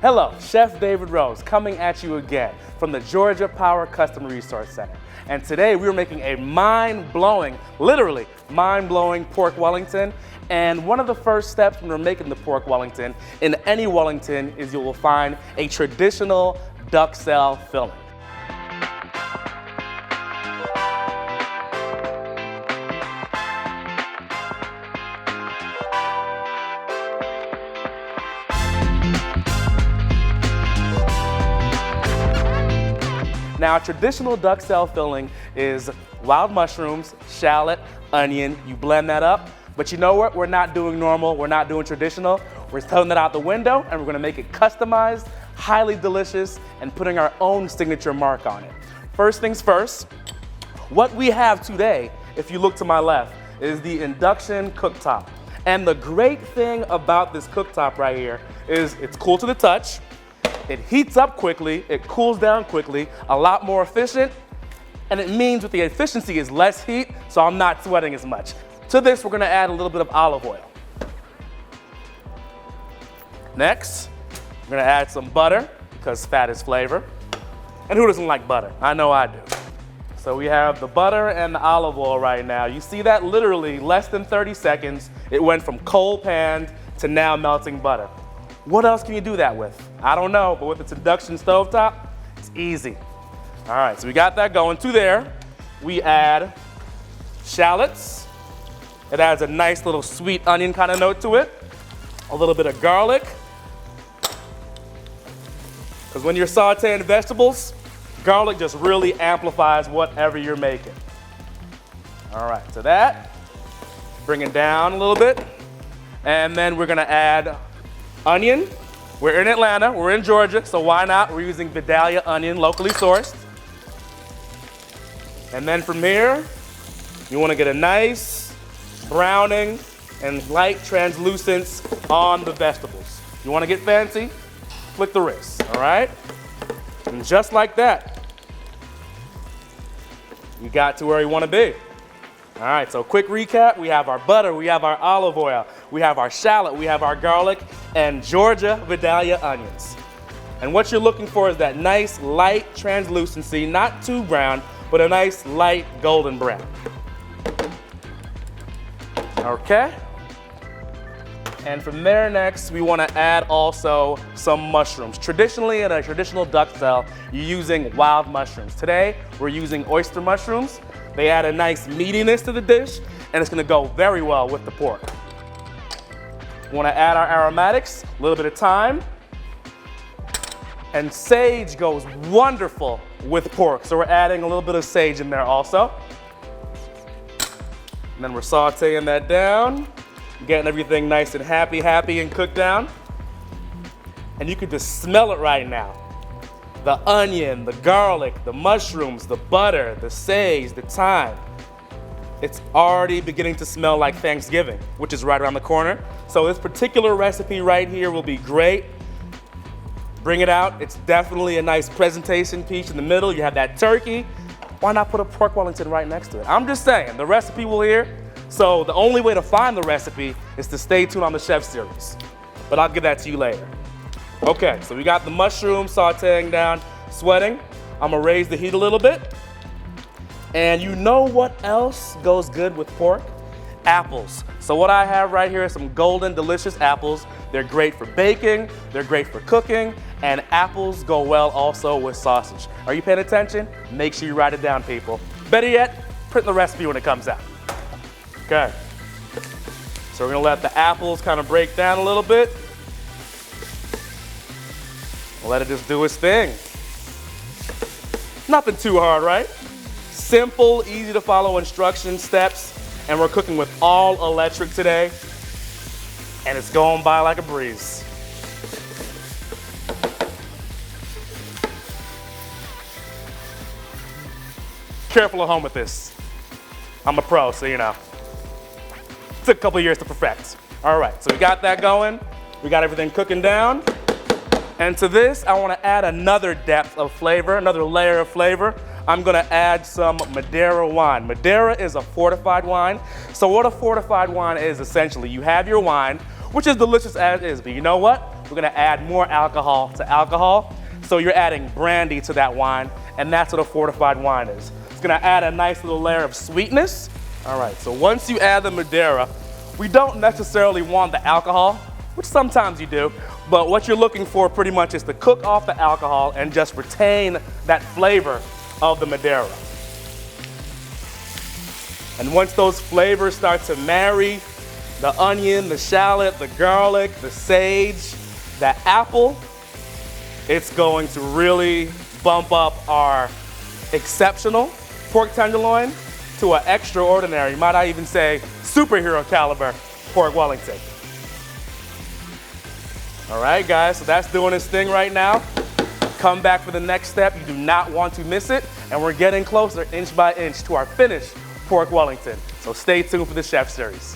Hello, Chef David Rose coming at you again from the Georgia Power Customer Resource Center. And today we're making a mind-blowing, literally mind-blowing pork Wellington. And one of the first steps when we're making the pork Wellington in any Wellington is you will find a traditional duck cell filling. Now, traditional duck cell filling is wild mushrooms, shallot, onion. You blend that up. But you know what? We're not doing normal. We're not doing traditional. We're throwing that out the window, and we're going to make it customized, highly delicious, and putting our own signature mark on it. First things first, what we have today, if you look to my left, is the induction cooktop. And the great thing about this cooktop right here is it's cool to the touch. It heats up quickly, it cools down quickly, a lot more efficient, and it means with the efficiency is less heat, so I'm not sweating as much. To this, we're gonna add a little bit of olive oil. Next, we're gonna add some butter, because fat is flavor. And who doesn't like butter? I know I do. So we have the butter and the olive oil right now. You see that literally less than 30 seconds, it went from cold panned to now melting butter. What else can you do that with? I don't know, but with its induction stovetop, it's easy. All right, so we got that going. To there, we add shallots. It adds a nice little sweet onion kind of note to it. A little bit of garlic. Because when you're sauteing vegetables, garlic just really amplifies whatever you're making. All right, so that, bring it down a little bit. And then we're gonna add onion. We're in Atlanta, we're in Georgia, so why not? We're using Vidalia onion, locally sourced. And then from here, you wanna get a nice browning and light translucence on the vegetables. You wanna get fancy? Flick the wrist, all right? And just like that, you got to where you wanna be. All right, so quick recap, we have our butter, we have our olive oil, we have our shallot, we have our garlic, and Georgia Vidalia onions. And what you're looking for is that nice light translucency, not too brown, but a nice light golden brown. Okay. And from there next, we want to add also some mushrooms. Traditionally, in a traditional duck cell, you're using wild mushrooms. Today, we're using oyster mushrooms. They add a nice meatiness to the dish, and it's gonna go very well with the pork. We wanna add our aromatics, a little bit of thyme, and sage goes wonderful with pork, so we're adding a little bit of sage in there also. And then we're sauteing that down, getting everything nice and happy and cooked down. And you can just smell it right now. The onion, the garlic, the mushrooms, the butter, the sage, the thyme. It's already beginning to smell like Thanksgiving, which is right around the corner. So this particular recipe right here will be great. Bring it out. It's definitely a nice presentation piece in the middle. You have that turkey. Why not put a pork Wellington right next to it? I'm just saying, the recipe will hear. So the only way to find the recipe is to stay tuned on the Chef Series. But I'll give that to you later. Okay, so we got the mushroom sauteing down, sweating. I'm gonna raise the heat a little bit. And you know what else goes good with pork? Apples. So what I have right here is some golden, delicious apples. They're great for baking, they're great for cooking, and apples go well also with sausage. Are you paying attention? Make sure you write it down, people. Better yet, print the recipe when it comes out. Okay. So we're gonna let the apples kind of break down a little bit. Let it just do its thing. Nothing too hard, right? Simple, easy to follow instruction steps, and we're cooking with all electric today, and it's going by like a breeze. Careful at home with this. I'm a pro, so you know. Took a couple years to perfect. All right, so we got that going. We got everything cooking down. And to this, I want to add another depth of flavor, another layer of flavor. I'm going to add some Madeira wine. Madeira is a fortified wine. So what a fortified wine is essentially, you have your wine, which is delicious as is, but you know what? we're gonna add more alcohol to alcohol. So you're adding brandy to that wine, and that's what a fortified wine is. It's gonna add a nice little layer of sweetness. All right, so once you add the Madeira, we don't necessarily want the alcohol, which sometimes you do, but what you're looking for pretty much is to cook off the alcohol and just retain that flavor of the Madeira. And once those flavors start to marry, the onion, the shallot, the garlic, the sage, the apple, it's going to really bump up our exceptional pork tenderloin to an extraordinary, might I even say, superhero caliber pork Wellington. All right, guys, so that's doing its thing right now. Come back for the next step. You do not want to miss it. And we're getting closer inch by inch to our finished pork Wellington. So stay tuned for the Chef Series.